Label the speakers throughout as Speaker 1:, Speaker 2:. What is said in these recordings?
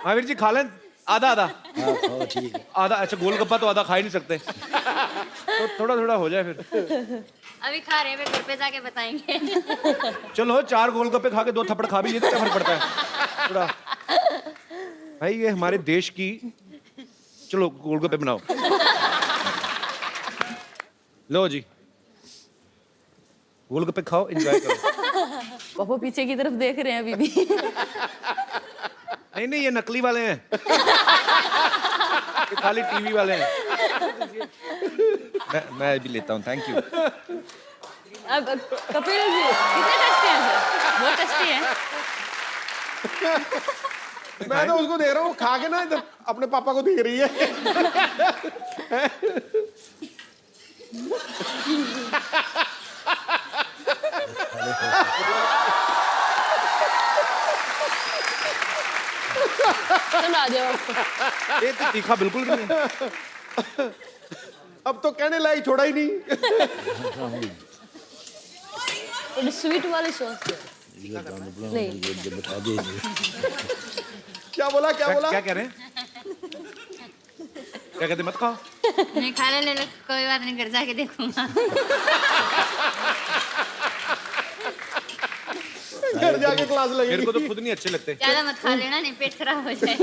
Speaker 1: महावीर जी खा लें आधा आधा।
Speaker 2: हाँ खाओ ठीक है।
Speaker 1: आधा अच्छा, गोलगप्पा तो आधा खा ही नहीं सकते, तो थोड़ा थोड़ा हो जाए फिर।
Speaker 3: अभी खा रहे हैं, फिर घर पे जाके बताएंगे।
Speaker 1: चलो 4 गोलगप्पे खा के 2 थप्पड़ खा भी लिए तो क्या फर्क पड़ता है थोड़ा। भाई ये हमारे देश की, चलो गोलगप्पे बनाओ। लो जी गोलगप्पे खाओ, एंजॉय करो।
Speaker 4: पापा पीछे की तरफ देख रहे हैं अभी भी।
Speaker 1: नहीं नहीं, ये नकली वाले हैं, ये खाली टीवी वाले हैं। मैं भी लेता हूँ, थैंक यू।
Speaker 4: अब कपिल जी कितने टेस्टी हैं सर? बहुत टेस्टी हैं।
Speaker 5: मैं तो उसको देख रहा हूँ खा के ना, इधर अपने पापा को दिख रही है।
Speaker 4: सुना दो आपको।
Speaker 1: ये तो तीखा बिल्कुल भी नहीं।
Speaker 5: अब तो कहने लायक छोड़ा ही नहीं।
Speaker 4: थोड़ी स्वीट वाली सॉस नहीं।
Speaker 2: बैठा दे।
Speaker 5: क्या बोला क्या बोला?
Speaker 1: क्या कह रहे हैं? क्या कहते, मत खाओ?
Speaker 3: नहीं खा ले लो, कोई बात नहीं, घर जाके देखूंगा।
Speaker 5: घर जाके क्लास लगेगी।
Speaker 1: मेरे को तो खुद नहीं अच्छे लगते।
Speaker 3: ज्यादा मत खा लेना, नहीं पेट खराब हो जाए।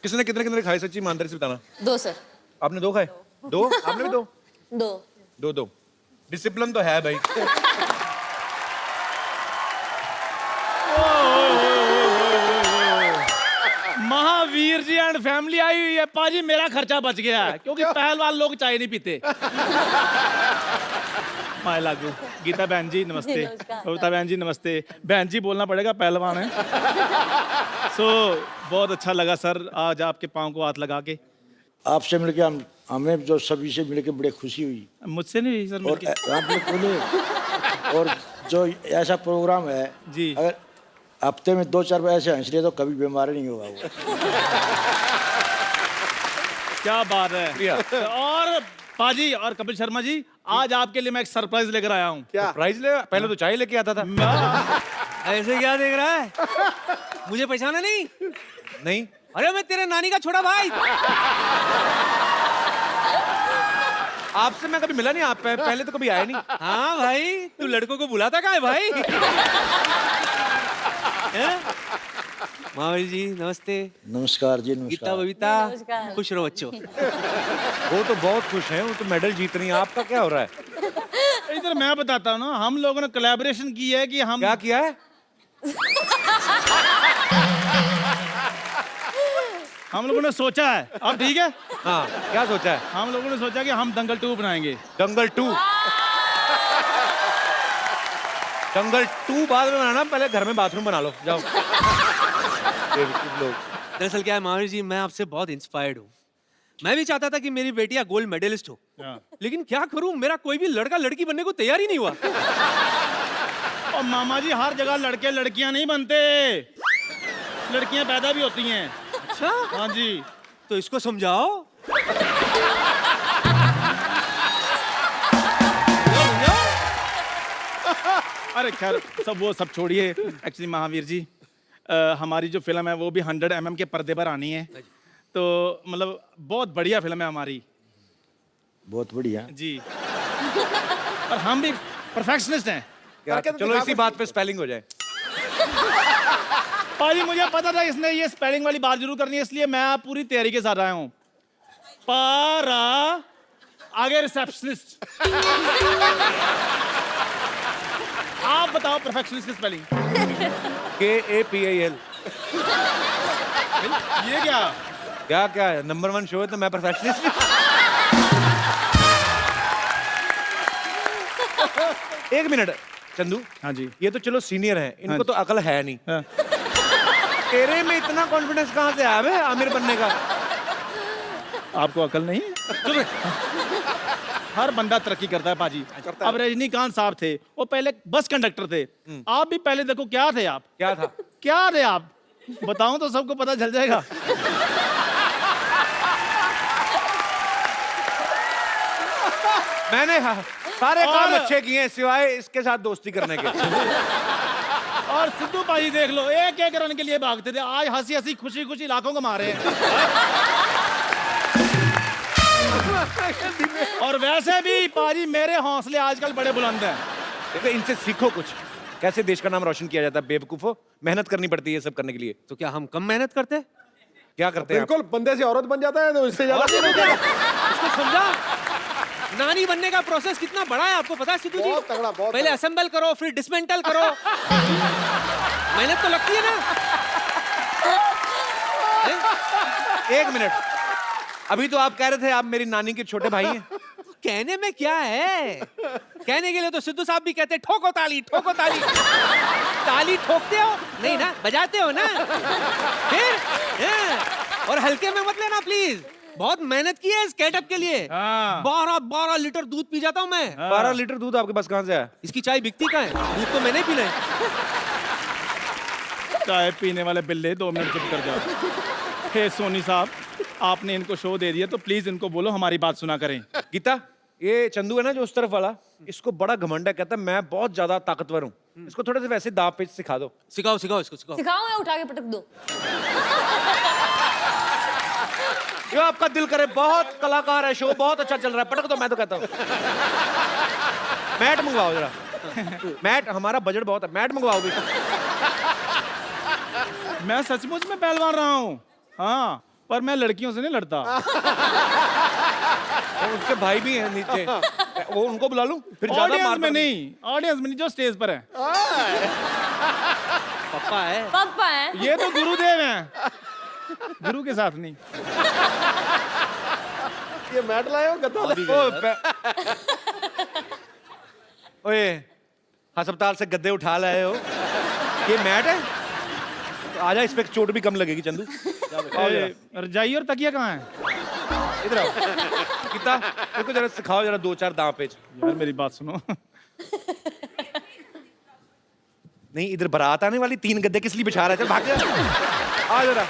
Speaker 1: किसने कितने कितने खाए, सच्ची ईमानदारी से बताना।
Speaker 4: 2 सर।
Speaker 1: आपने 2 खाए? 2? आपने भी 2?
Speaker 4: 2।
Speaker 1: 2 डिसिप्लिन तो है भाई।
Speaker 6: Mahavir ji and family I हुई है। पाजी मेरा खर्चा बच गया है क्योंकि पहलवान लोग चाय नहीं पीते। माय लागू। गीता बहन जी नमस्ते।
Speaker 4: नमस्कार।
Speaker 6: कविता बहन जी नमस्ते। बहन जी बोलना पड़ेगा, पहलवान है। बहुत अच्छा लगा सर आज आपके पाँव को हाथ लगा के।
Speaker 2: आपसे मिलके हमें जो सभी से मिलके बड़ी खुशी हुई।
Speaker 6: मुझसे नहीं हुई सर
Speaker 2: और
Speaker 6: मिलके।
Speaker 2: आप लोग बोले, और जो ऐसा प्रोग्राम है
Speaker 6: जी।
Speaker 2: अगर हफ्ते में 2-4 बार ऐसे हंस रहे तो कभी बीमार नहीं होगा वो।
Speaker 6: क्या बात है। और पाजी और कपिल शर्मा जी, आज आपके लिए मैं एक सरप्राइज लेकर आया हूँ।
Speaker 5: क्या?
Speaker 1: प्राइज ले, पहले तो चाय लेके आता था।
Speaker 7: ऐसे क्या देख रहा है? मुझे पहचाना नहीं?
Speaker 1: नहीं,
Speaker 7: अरे मैं तेरे नानी का छोटा भाई।
Speaker 1: आपसे मैं कभी मिला नहीं, आप पहले तो कभी आया नहीं।
Speaker 7: हाँ भाई, तू लड़कों को बुलाता कहाँ है भाई? महावीर जी नमस्ते।
Speaker 2: नमस्कार जी
Speaker 7: गीता
Speaker 2: नमस्कार।
Speaker 7: बबीता,
Speaker 4: नमस्कार।
Speaker 7: खुश रहो बच्चों।
Speaker 1: वो तो बहुत खुश हैं, वो तो मेडल जीत रही हैं। आपका क्या हो रहा है?
Speaker 6: इधर मैं बताता हूँ ना, हम लोगों ने कोलैबोरेशन की है कि हम
Speaker 1: क्या किया है?
Speaker 6: हम लोगों ने सोचा है। अब ठीक है,
Speaker 1: हाँ, क्या सोचा है?
Speaker 6: हम लोगों ने सोचा कि हम दंगल 2 बनाएंगे।
Speaker 1: दंगल 2? दंगल 2 बाद में बनाना, पहले घर में बाथरूम बना लो, जाओ। लोग
Speaker 7: दरअसल क्या है महावीर जी, मैं आपसे बहुत इंस्पायर्ड हूँ। मैं भी चाहता था कि मेरी बेटियां गोल्ड मेडलिस्ट हो, लेकिन क्या करूं, मेरा कोई भी लड़का लड़की बनने को तैयार ही नहीं हुआ।
Speaker 6: और मामा जी हर जगह लड़के लड़कियां नहीं बनते, लड़कियां पैदा भी होती हैं।
Speaker 7: अच्छा?
Speaker 6: हाँ जी।
Speaker 7: तो इसको समझाओ।
Speaker 6: अरे खैर वो सब छोड़िए। एक्चुअली महावीर जी, हमारी जो फिल्म है वो भी 100 mm के पर्दे पर आनी है, तो मतलब बहुत बढ़िया फिल्म है हमारी।
Speaker 2: बहुत बढ़िया
Speaker 6: जी। और हम भी परफेक्शनिस्ट हैं।
Speaker 1: चलो इसी बात पे स्पेलिंग हो जाए।
Speaker 6: पाजी मुझे पता था इसने ये स्पेलिंग वाली बात जरूर करनी है, इसलिए मैं पूरी तैयारी के साथ आया हूँ। पारा आगे रिसेप्शनिस्ट। आप बताओ परफेक्शनिस्ट की स्पेलिंग।
Speaker 1: KAPAL।
Speaker 6: ये क्या?
Speaker 1: क्या क्या है? नंबर 1 शो है तो मैं परफेक्शनिस्ट। एक मिनट चंदू।
Speaker 6: हाँ जी।
Speaker 1: ये तो चलो सीनियर हैं, इनको
Speaker 6: हाँ।
Speaker 1: तो अकल है नहीं।
Speaker 6: हाँ।
Speaker 1: तेरे में इतना कॉन्फिडेंस कहाँ से आया बे आमिर बनने का?
Speaker 6: आपको अकल नहीं? हर बंदा तरक्की करता है पाजी। अब रजनीकांत साहब थे, वो पहले बस कंडक्टर थे। आप भी पहले देखो क्या थे आप?
Speaker 1: क्या था?
Speaker 6: क्या थे आप? बताऊं तो सबको पता चल जाएगा।
Speaker 1: मैंने सारे काम अच्छे किए हैं सिवाय इसके साथ दोस्ती करने के।
Speaker 6: और सिद्धू भाई देख लो, एक एक रन के लिए भागते थे, आज हंसी हंसी खुशी खुशी लाखों कमा रहे हैं। और वैसे भी पाजी मेरे हौसले आजकल बड़े बुलंद हैं।
Speaker 1: देखो इनसे सीखो कुछ, कैसे देश का नाम रोशन किया जाता है। बेवकूफो, मेहनत करनी पड़ती है ये सब करने के लिए।
Speaker 7: तो क्या हम कम मेहनत करते हैं?
Speaker 1: क्या करते हैं आप?
Speaker 5: बिल्कुल, बंदे से औरत बन जाता है तो इससे ज्यादा
Speaker 7: इसको समझा? नानी बनने का प्रोसेस कितना बड़ा है आपको पता है सिद्धू जी?
Speaker 5: बहुत तगड़ा, बहुत
Speaker 7: पहले
Speaker 5: तगड़ा।
Speaker 7: असेंबल करो, फिर डिसमेंटल करो। मेहनत तो लगती है ना।
Speaker 1: एक मिनट, अभी तो आप कह रहे थे आप मेरी नानी के छोटे भाई हैं।
Speaker 7: कहने में क्या है? कहने के लिए तो सिद्धू साहब भी कहते हैं ठोको ताली, ठोको ताली। ताली ठोकते हो नहीं ना, बजाते हो ना। फिर और हल्के में मत लेना प्लीज, बहुत मेहनत की है इस गेटअप के लिए। 12 लीटर दूध पी जाता हूँ मैं।
Speaker 1: 12 लीटर दूध आपके पास कहाँ से आया?
Speaker 7: इसकी चाय बिकती कहाँ है? दूध तो मैंने पीना है।
Speaker 6: चाय पीने वाले बिल्ले 2 मिनट चुप कर जाओ। हे सोनी साहब, आपने इनको शो दे दिया तो प्लीज इनको बोलो हमारी बात सुना करें।
Speaker 1: गीता, ये चंदू है ना जो उस तरफ वाला, इसको बड़ा घमंड है, कहता है मैं बहुत ज्यादा ताकतवर हूँ। इसको थोड़े से वैसे दांव पेच सिखा दो।
Speaker 7: सिखाओ सिखाओ इसको, सिखाओ।
Speaker 4: सिखाओ या उठा के पटक दो?
Speaker 1: जो आपका दिल करे, बहुत कलाकार है, शो बहुत अच्छा चल रहा है, पटक दो। मैं तो कहता हूँ मैट मंगवाओ जरा। मैट, हमारा बजट बहुत है, मैट मंगवाओ भी।
Speaker 6: मैं सचमुच में पहलवान रहा हूँ, हाँ, पर मैं लड़कियों से नहीं लड़ता।
Speaker 1: और उसके भाई भी हैं नीचे, वो उनको बुला लूं फिर ज्यादा
Speaker 6: ऑडियंस
Speaker 1: मार
Speaker 6: में नहीं, ऑडियंस में नहीं, जो स्टेज पर है।
Speaker 7: पप्पा है।
Speaker 4: पापा है।
Speaker 6: ये तो गुरुदेव हैं, गुरु के साथ नहीं।
Speaker 5: ये मैट लाए हो गद्दा लाए?
Speaker 1: ओए, अस्पताल से गद्दे उठा लाए हो, ये मैट है? आजा, इस पे चोट भी कम लगेगी चंदू।
Speaker 6: रजाई और तकिया कहाँ है?
Speaker 1: इधर आओ। गीता, इसको जरा सिखाओ जरा 2-4 दांव पेच।
Speaker 6: यार मेरी बात सुनो।
Speaker 1: नहीं, इधर बारात आने वाली, 3 गद्दे किस लिए बिछा रहा है? चल भाग जा, आ जरा।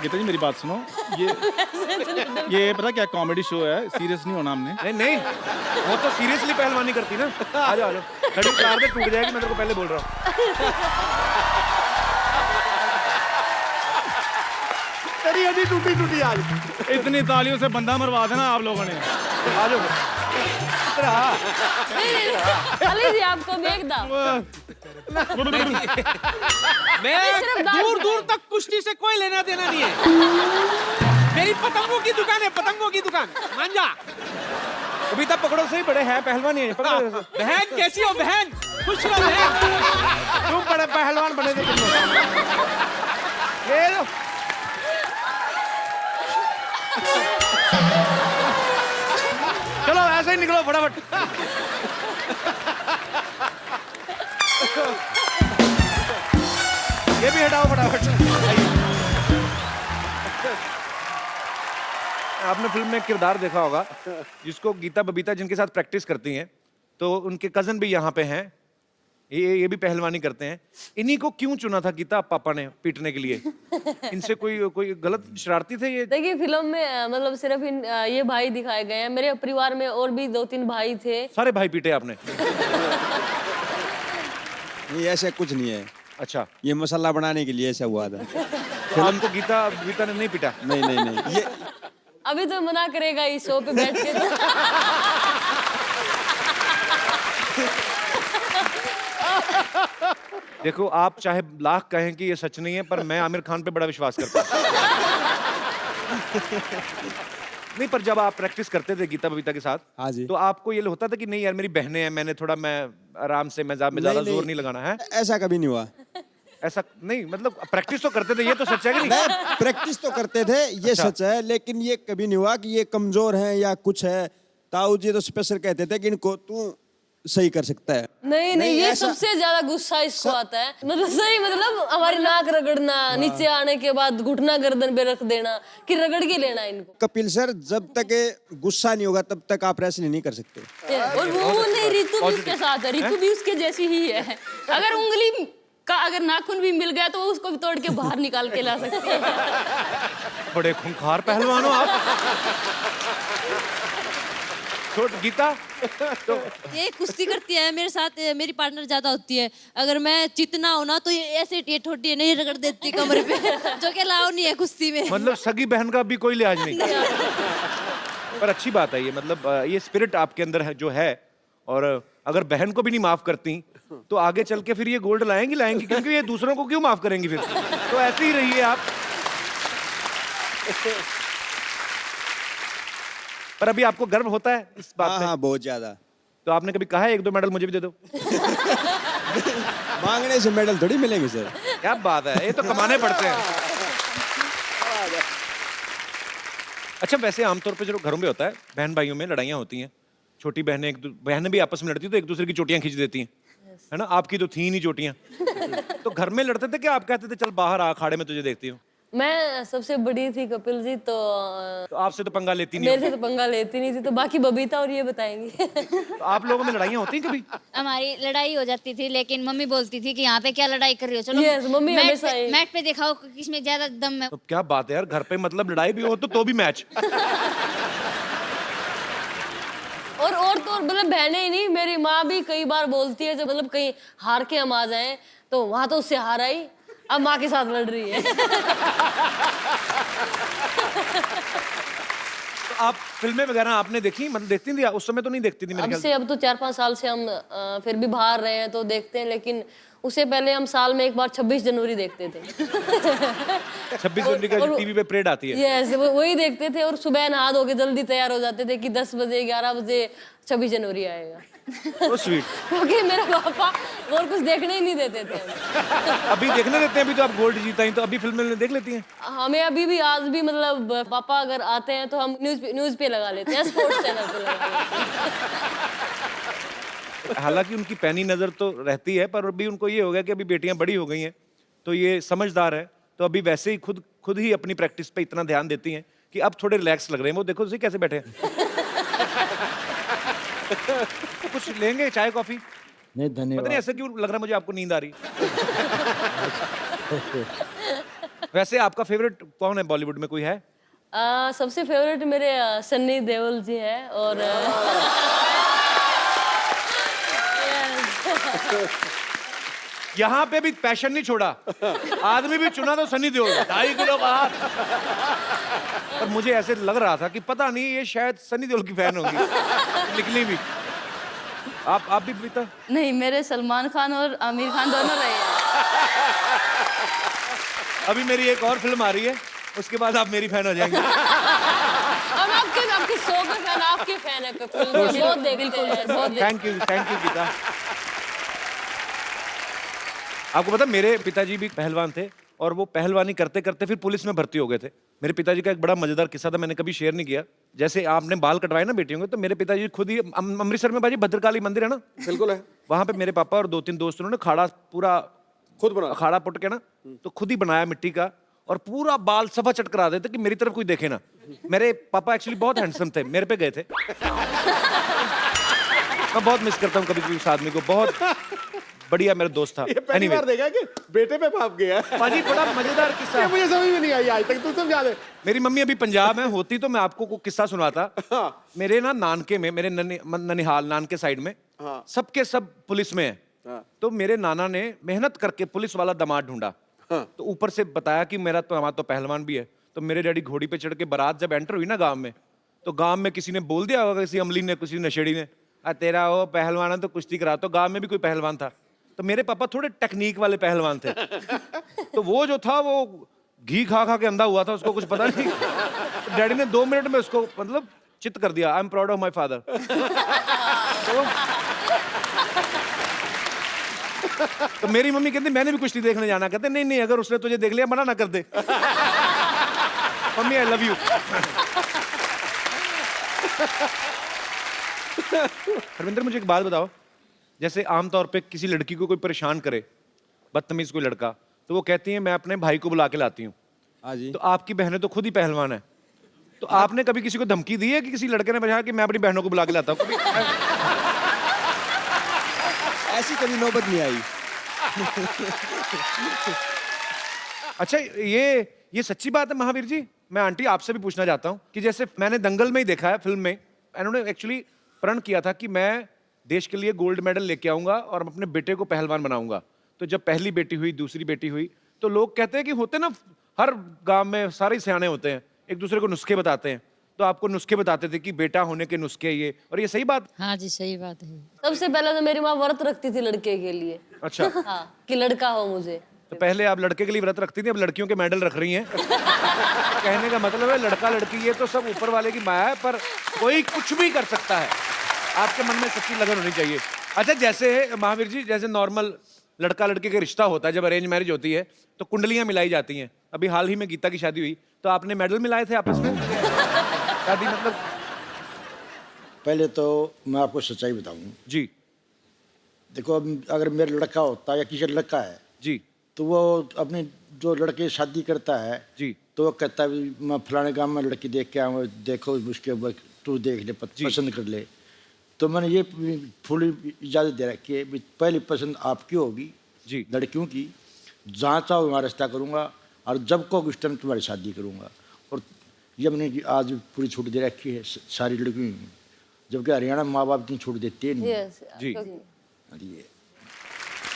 Speaker 6: गीता जी मेरी बात सुनो, ये पता क्या कॉमेडी शो है, सीरियस नहीं होना हमने।
Speaker 1: नहीं नहीं, वो तो सीरियसली पहलवानी करती ना। आ जाओ, आ जाओ। घड़ी कार में टूट जाएगी, मैं तेरे को पहले बोल रहा हूँ।
Speaker 5: तेरी हड्डी टूटी टूटी आज।
Speaker 6: इतनी तालियों से बंदा मरवा देना आप लोगों ने।
Speaker 1: आ जाओ। इधर आ।
Speaker 4: अली जी आपको भी एकदम।
Speaker 7: मैं दूर दूर तक कुश्ती से कोई लेना देना नहीं है। मेरी पतंगों की दुकान है, पतंगों की दुकान। मान जा।
Speaker 1: अभी तक पकड़ो, सही बड़े हैं पहलवान ही है। पकड़ो।
Speaker 7: बहन कैसी हो बहन? खुश रहो बहन।
Speaker 1: तुम बड़े पहलवान बने थे तुम लोग। ये लो। चलो ऐसे ही निकलो फटाफट। ये भी हटाओ फटाफट। आपने फिल्म में एक किरदार देखा होगा जिसको गीता बबीता जिनके साथ प्रैक्टिस करती हैं, तो उनके कजन भी यहाँ पे हैं, ये भी पहलवानी करते हैं। इन्हीं को क्यों चुना था गीता पापा ने पीटने के लिए? इनसे कोई गलत शरारती थे ये?
Speaker 4: देखिए फिल्म में मतलब सिर्फ ये भाई दिखाए गए हैं। मेरे परिवार में और भी 2-3 भाई थे।
Speaker 1: सारे भाई पीटे आपने?
Speaker 8: ये ऐसा कुछ नहीं है,
Speaker 1: अच्छा,
Speaker 8: ये मसाला बनाने के लिए ऐसा हुआ था।
Speaker 1: तो आपको गीता ने नहीं पीटा?
Speaker 8: नहीं नहीं नहीं, ये
Speaker 4: अभी तो मना करेगा इस शो पे बैठ के।
Speaker 1: देखो, आप चाहे लाख कहें कि ये सच नहीं है, पर मैं आमिर खान पे बड़ा विश्वास करता हूँ। नहीं, पर जब आप प्रैक्टिस करते थे गीता बबीता के साथ,
Speaker 8: हाँ जी।
Speaker 1: तो आपको ये होता था कि नहीं यार मेरी बहनें हैं, मैं आराम से, मैं ज्यादा जोर नहीं लगाना है?
Speaker 8: ऐसा कभी नहीं हुआ।
Speaker 1: ऐसा नहीं, मतलब प्रैक्टिस तो करते थे, ये तो सच है कि नहीं?
Speaker 8: मैं प्रैक्टिस तो करते थे, ये
Speaker 1: अच्छा।
Speaker 8: सच है, लेकिन ये कभी नहीं हुआ कि ये कमजोर हैं या कुछ है। ताऊ जी तो स्पेशल कहते थे कि इनको तू सही कर सकता है।
Speaker 4: नहीं नहीं, ये
Speaker 8: ऐसा-
Speaker 4: सबसे ज्यादा गुस्सा इसको आता है। मतलब सही, मतलब हमारी नाक रगड़ना, नीचे आने के बाद घुटना गर्दन पे रख देना कि रगड़ के लेना इनको।
Speaker 8: कपिल सर, जब तक गुस्सा नहीं होगा तब तक आप रेसलिंग नहीं कर सकते।
Speaker 4: और वो नहीं, रितु भी उसके साथ है, रितु भी उसके जैसी ही है। अगर उंगली का अगर नाखून भी मिल गया तो वो उसको भी तोड़ के बाहर निकाल के ला सकते हैं।
Speaker 1: बड़े खूंखार पहलवान हो आप। छोट गीता तो
Speaker 9: ये कुश्ती करती है मेरे साथ, मेरी पार्टनर ज्यादा होती है। अगर मैं चितना हो ना तो ये ऐसे ये ठोटी नहीं रगड़ देती कमरे पे, जो कि अलाउ नहीं है कुश्ती में।
Speaker 1: मतलब सगी बहन का भी कोई लिहाज नहीं। पर अच्छी बात है ये, मतलब ये स्पिरिट आपके अंदर है जो है, और अगर बहन को भी नहीं माफ करती तो आगे चल के फिर ये गोल्ड लाएंगी, क्योंकि ये दूसरों को क्यों माफ करेंगी फिर। तो ऐसे ही रहिए आप। पर अभी आपको गर्व होता है इस बात पे?
Speaker 8: हाँ बहुत ज्यादा।
Speaker 1: तो आपने कभी कहा है 1-2 मेडल मुझे भी दे दो?
Speaker 8: मांगने से मेडल थोड़ी मिलेंगे सर।
Speaker 1: क्या बात है, ये तो कमाने पड़ते हैं। अच्छा, वैसे आमतौर पे जो घरों में होता है, बहन भाइयों में लड़ाइयाँ होती हैं, छोटी बहनें भी आपस में लड़ती तो एक दूसरे की चोटियां खींच देती हैं, है ना? आपकी तो थी नहीं चोटियां। तो घर में लड़ते थे कि आप कहते थे चल बाहर आ, अखाड़े में तुझे देखती हूँ?
Speaker 4: मैं सबसे बड़ी थी कपिल जी, तो
Speaker 1: तो आपसे तो पंगा लेती नहीं
Speaker 4: मेरे से तो पंगा लेती नहीं थी, तो बाकी बबीता और ये बताएंगी।
Speaker 1: तो आप लोगों में लड़ाइयाँ होती हैं कभी?
Speaker 3: हमारी लड़ाई हो जाती थी, लेकिन मम्मी बोलती थी कि यहाँ पे क्या लड़ाई कर रही हो, चलो
Speaker 4: Yes, मम्मी हमेशा ही।
Speaker 3: मैट पे दिखाओ किसमें ज्यादा दम है।
Speaker 1: तो क्या बात है यार, घर पे मतलब लड़ाई भी हो तो भी मैच।
Speaker 4: और तो मतलब बहनें ही नहीं, मेरी माँ भी कई बार बोलती है, जब मतलब कहीं हार के हम आ जाएं तो वहां तो उससे हार आई, अब माँ के साथ लड़ रही है।
Speaker 1: तो आप फिल्में वगैरह आपने देखी, मतलब देखती थी? उस समय तो नहीं देखती थी मेरे
Speaker 4: अब
Speaker 1: ख्याल
Speaker 4: से, अब तो 4-5 साल से हम फिर भी बाहर रहे हैं तो देखते हैं, लेकिन उससे पहले हम साल में एक बार 26 जनवरी देखते थे।
Speaker 1: 26 जनवरी का जो टीवी पे परेड आती है।
Speaker 4: यस, वही देखते थे, और सुबह नहा धो के जल्दी तैयार हो जाते थे कि 10 बजे 11 बजे 26 जनवरी आएगा।
Speaker 1: तो स्वीट।
Speaker 4: क्योंकि मेरे पापा और कुछ देखने ही नहीं देते थे हमें।
Speaker 1: अभी देखने देते हैं, अभी तो आप गोल्ड जीता ही, तो अभी फिल्में देख लेती हैं?
Speaker 4: हमें अभी भी आज भी मतलब पापा अगर आते हैं तो हम न्यूज पे लगा लेते हैं, स्पोर्ट्स चैनल पे लगा लेते हैं।
Speaker 1: हालांकि उनकी पैनी नजर तो रहती है, पर अभी उनको ये हो गया कि अभी बेटियां बड़ी हो गई हैं, तो ये समझदार है, तो अभी वैसे ही खुद ही अपनी प्रैक्टिस पे इतना ध्यान देती हैं कि अब थोड़े रिलैक्स लग रहे हैं। वो देखो कैसे बैठे हैं। कुछ लेंगे, चाय कॉफी?
Speaker 2: नहीं
Speaker 1: पता नहीं
Speaker 2: धन्यवाद।
Speaker 1: ऐसा क्यों लग रहा है मुझे, आपको नींद आ रही। वैसे आपका फेवरेट कौन है बॉलीवुड में, कोई है?
Speaker 4: सबसे फेवरेट मेरे सन्नी देओल जी है, और
Speaker 1: यहाँ पे भी पैशन नहीं छोड़ा, आदमी भी चुना तो सनी देओल, 2.5 किलो का हाथ। पर मुझे ऐसे लग रहा था कि पता नहीं ये शायद सनी देओल की फैन होगी, निकली भी। आप भी बीता?
Speaker 4: नहीं, मेरे सलमान खान और आमिर खान दोनों रहे हैं।
Speaker 1: अभी मेरी एक और फिल्म आ रही है, उसके बाद आप मेरी फैन हो जाएंगे।
Speaker 4: हम आपके शो के फैन, आपके फैन है कपिल, बहुत देखते हैं, बहुत
Speaker 1: थैंक यू गीता। आपको पता, मेरे पिताजी भी पहलवान थे, और वो पहलवानी करते करते फिर पुलिस में भर्ती हो गए थे। मेरे पिताजी का एक बड़ा मजेदार किस्सा था, मैंने कभी शेयर नहीं किया। जैसे आपने बाल कटवाए ना बेटियों के, तो मेरे पिताजी खुद ही अमृतसर में बाजी भद्रकाली मंदिर है ना,
Speaker 5: बिल्कुल है,
Speaker 1: वहां पे मेरे पापा और 2-3 दोस्त उन्होंने खाड़ा पूरा
Speaker 5: खुद बना।
Speaker 1: अखाड़ा पुट के ना, तो खुद ही बनाया मिट्टी का, और पूरा बाल सफा चट करा देते कि मेरी तरफ कोई देखे ना। मेरे पापा एक्चुअली बहुत हैंडसम थे, मेरे पे गए थे। मैं बहुत मिस करता हूँ कभी कभी उस आदमी को, बहुत बढ़िया मेरा दोस्त था।
Speaker 5: ये पहली बार देखा कि बेटे पे बाप गया है।
Speaker 1: पाजी बड़ा मजेदार किस्सा
Speaker 5: ये
Speaker 1: है।
Speaker 5: मुझे समझ में नहीं आई आज तक, तू समझा दे।
Speaker 1: मेरी मम्मी अभी पंजाब में होती तो मैं आपको को किस्सा सुनाता। मेरे ना नानके में, मेरे ननिहाल नानके साइड में सबके सब पुलिस में है। तो मेरे नाना ने मेहनत करके पुलिस वाला दामाद ढूंढा, तो ऊपर से बताया कि मेरा तो हमारा तो पहलवान भी है। तो मेरे डैडी घोड़ी पे चढ़ के बारात जब एंटर हुई ना गांव में, तो गांव में किसी ने बोल दिया होगा, किसी अमली ने, किसी नशेड़ी ने, तेरा वो पहलवान है तो कुश्ती करा। तो गांव में भी कोई पहलवान था, तो मेरे पापा थोड़े टेक्निक वाले पहलवान थे। तो वो जो था वो घी खा खा के अंधा हुआ था, उसको कुछ पता नहीं। तो डैडी ने 2 मिनट में उसको मतलब चित कर दिया। I am proud of my father. तो मेरी मम्मी कहती मैंने भी कुश्ती देखने जाना। कहते नहीं नहीं, अगर उसने तुझे देख लिया मना ना कर दे। Mummy I love you. Harvinder मुझे एक बात बताओ, जैसे आमतौर पे किसी लड़की को कोई परेशान करे, बदतमीज कोई लड़का, तो वो कहती है मैं अपने भाई को बुला के लाती हूँ।
Speaker 8: हाँ जी।
Speaker 1: तो आपकी बहनें तो खुद ही पहलवान है, तो आपने कभी किसी को धमकी दी है कि किसी लड़के ने बताया कि मैं अपनी बहनों को बुला के लाता हूँ? कभी
Speaker 8: ऐसी कभी नौबत नहीं आई।
Speaker 1: अच्छा, ये सच्ची बात है महावीर जी? मैं आंटी आपसे भी पूछना चाहता हूँ कि जैसे मैंने दंगल में ही देखा है फिल्म में, इन्होंने एक्चुअली प्रण किया था कि मैं देश के लिए गोल्ड मेडल लेके आऊंगा और अपने बेटे को पहलवान बनाऊंगा। तो जब पहली बेटी हुई, दूसरी बेटी हुई, तो लोग कहते हैं कि होते ना, हर गांव में सारे सियाने होते हैं, एक दूसरे को नुस्खे बताते हैं। तो आपको नुस्खे बताते थे कि बेटा होने के नुस्खे ये, और ये सही बात?
Speaker 9: हाँ जी सही बात है।
Speaker 4: सबसे पहले तो मेरी माँ व्रत रखती थी लड़के के लिए।
Speaker 1: अच्छा।
Speaker 4: हाँ, कि लड़का हो मुझे।
Speaker 1: तो पहले आप लड़के के लिए व्रत रखती थी, अब लड़कियों के मेडल रख रही हैं। कहने का मतलब है लड़का लड़की ये तो सब ऊपर वाले की माया है, पर कोई कुछ भी कर सकता है। आपके मन में सच्ची लगन होनी चाहिए। अच्छा, जैसे महावीर जी, जैसे नॉर्मल लड़का लड़के का रिश्ता होता है, जब अरेंज मैरिज होती है तो कुंडलियां मिलाई जाती हैं। अभी हाल ही में गीता की शादी हुई, तो आपने मेडल मिलाए थे आपस में? शादी मतलब?
Speaker 2: पहले तो मैं आपको सच्चाई बताऊं
Speaker 1: जी
Speaker 2: देखो, अब अगर मेरा लड़का होता या किसी का लड़का है
Speaker 1: जी
Speaker 2: तो वो अपने जो लड़के शादी करता है
Speaker 1: जी
Speaker 2: तो वो कहता है मैं फलाने गांव में लड़की देख के आऊँ, देखो उसके बाद तू देख ले, पसंद कर ले। तो मैंने ये फुल इजाज़त दे रखी है, पहली पसंद आपकी होगी
Speaker 1: जी,
Speaker 2: लड़कियों की, जहाँ चाहो वहाँ रिश्ता करूँगा और जब को उस टाइम तुम्हारी शादी करूँगा। और ये मैंने आज पूरी छूट दे रखी है सारी लड़कियों, जबकि हरियाणा में माँ बाप इतनी छूट देते हैं नहीं।
Speaker 1: जी।
Speaker 2: ये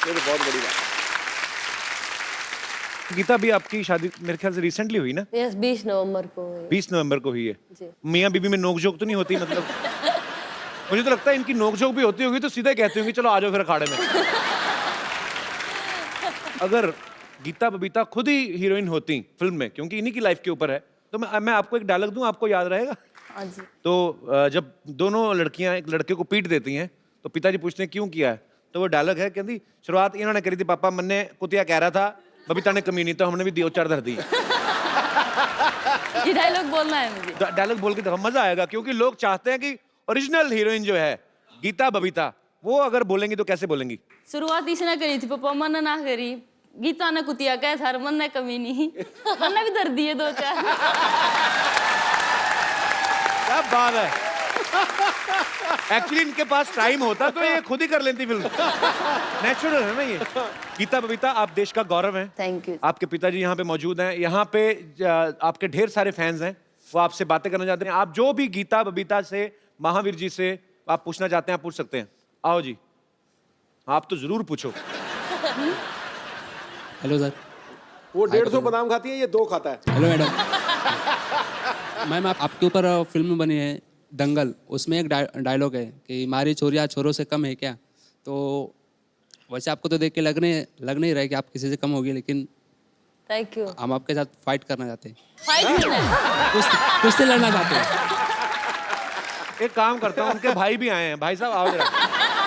Speaker 5: तो बहुत बड़ी बात।
Speaker 1: गीता भी आपकी शादी मेरे ख्याल से रिसेंटली हुई ना?
Speaker 4: यस, 20 नवंबर को हुई।
Speaker 1: 20 नवंबर को हुई है।
Speaker 4: जी।
Speaker 1: मियाँ बीबी में नोकझोंक तो नहीं होती? मतलब मुझे तो लगता है इनकी नोकझोंक भी होती होगी तो सीधे कहती होंगी चलो आ जाओ फिर अखाड़े में। अगर गीता बबीता खुद ही हीरोइन होती फिल्म में, क्योंकि इन्हीं की लाइफ के ऊपर है, तो मैं आपको एक डायलॉग दूं, आपको याद रहेगा?
Speaker 4: हाँ जी।
Speaker 1: तो जब दोनों लड़कियां एक लड़के को पीट देती हैं तो पिताजी पूछते हैं क्यों किया है, तो वो डायलॉग है, कहती शुरुआत इन्होंने करी थी पापा, मन्ने कुतिया कह रहा था, बबीता ने कमी नहीं, तो हमने भी दो चार धर दी।
Speaker 3: ये डायलॉग बोलना है मुझे।
Speaker 1: डायलॉग बोल के देखो, मजा आएगा, क्योंकि लोग चाहते हैं कि ओरिजिनल हीरोइन जो है गीता बबीता, वो अगर बोलेंगी तो कैसे बोलेंगी?
Speaker 3: शुरुआत इसने करी थी पापा, मन ना करी, गीता ने कुतिया कह था, मन ने कमी नहीं, मन भी दर्द दिए दो चार।
Speaker 1: क्या बात है। एक्चुअली इनके पास टाइम होता तो ये खुद ही कर लेती फिल्म। नेचुरल है ना ये। गीता बबीता, आप देश का गौरव हैं।
Speaker 4: Thank you.
Speaker 1: आपके पिताजी यहाँ पे मौजूद हैं, यहाँ पे आपके ढेर सारे फैंस हैं, वो आपसे बातें करना चाहते हैं। आप जो भी गीता बबीता से, महावीर जी से आप पूछना चाहते हैं, आप पूछ सकते हैं। आओ जी, आप तो जरूर पूछो।
Speaker 10: Hello sir.
Speaker 5: वो 150 बादाम खाती है, ये 2 खाता है।
Speaker 10: Hello madam. मैम आपके ऊपर फिल्म बनी है दंगल, उसमें एक डायलॉग है कि हमारी चोरियाँ छोरों से कम है क्या? तो वैसे आपको तो देख के लग नहीं रहा है कि आप किसी से कम होगी, लेकिन
Speaker 4: थैंक यू।
Speaker 10: हम आपके साथ फाइट करना चाहते हैं,
Speaker 4: फाइट करना है।
Speaker 10: कुश्ती लड़ना चाहते हैं।
Speaker 1: एक काम करता हूँ, उनके भाई भी आए हैं। भाई साहब आओ जरा,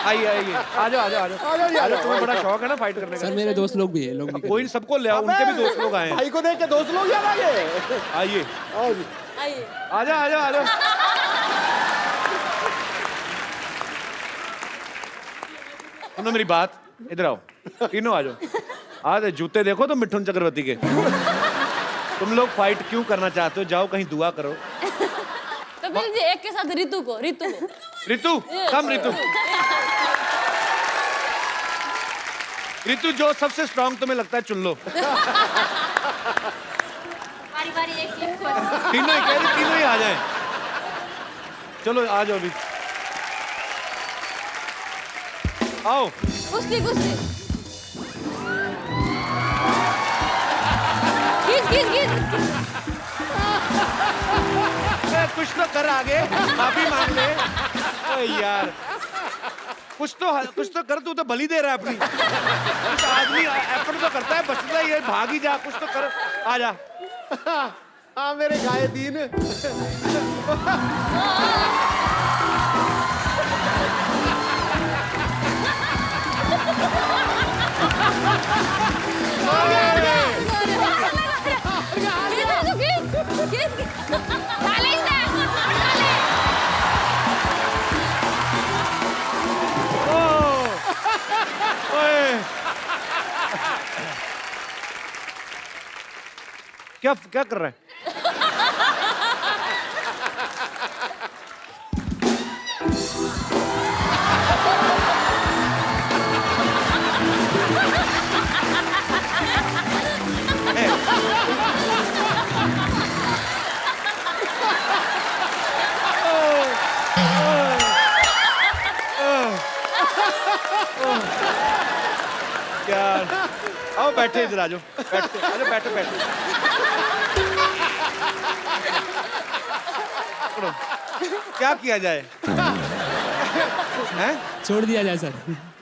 Speaker 1: आइए आइए, आ जाओ आ जाओ आ जाओ। तुम्हें बड़ा शौक है ना फाइट करने का?
Speaker 10: सर मेरे दोस्त लोग भी हैं, लोग भी
Speaker 1: कोई सबको ले आओ, उनके भी दोस्त लोग आए हैं।
Speaker 5: भाई को देख के दोस्त लोग याद आ गए।
Speaker 1: आइए,
Speaker 5: आओ जी।
Speaker 4: आइए।
Speaker 1: आ जाओ आ जाओ आ जाओ। सुनो मेरी बात, इधर आओ, तीनों आ जाओ। आज जूते देखो तो मिठुन चक्रवर्ती के। तुम लोग फाइट क्यों करना चाहते हो? जाओ कहीं दुआ करो।
Speaker 4: तो फिर जी एक के साथ रितु को।
Speaker 1: रितु, कम रितु। रितु, जो सबसे स्ट्रांग तुम्हें लगता है चुन लो।
Speaker 3: बारी बारी एक
Speaker 1: तीनों ही कह रही, तीनों ही आ जाएं। चलो आ जाओ अभी, आओ।
Speaker 4: कुश्ती कुश्ती। गीत।
Speaker 1: कुछ तो कर आगे, माफी मांग ले। ओए यार, कुछ तो कर, तू तो बलि दे रहा है अपनी। कुछ आदमी एफर्ट तो करता है, बचता ही है, भाग ही जा, कुछ तो कर, आ जा।
Speaker 5: हाँ मेरे गाये दीन।
Speaker 1: क्या कर रहा है? बैठे इधर आ जाओ, बैठते, अरे बैठो बैठो। पकड़ो। क्या किया जाए? हैं?
Speaker 10: छोड़ दिया जाए सर।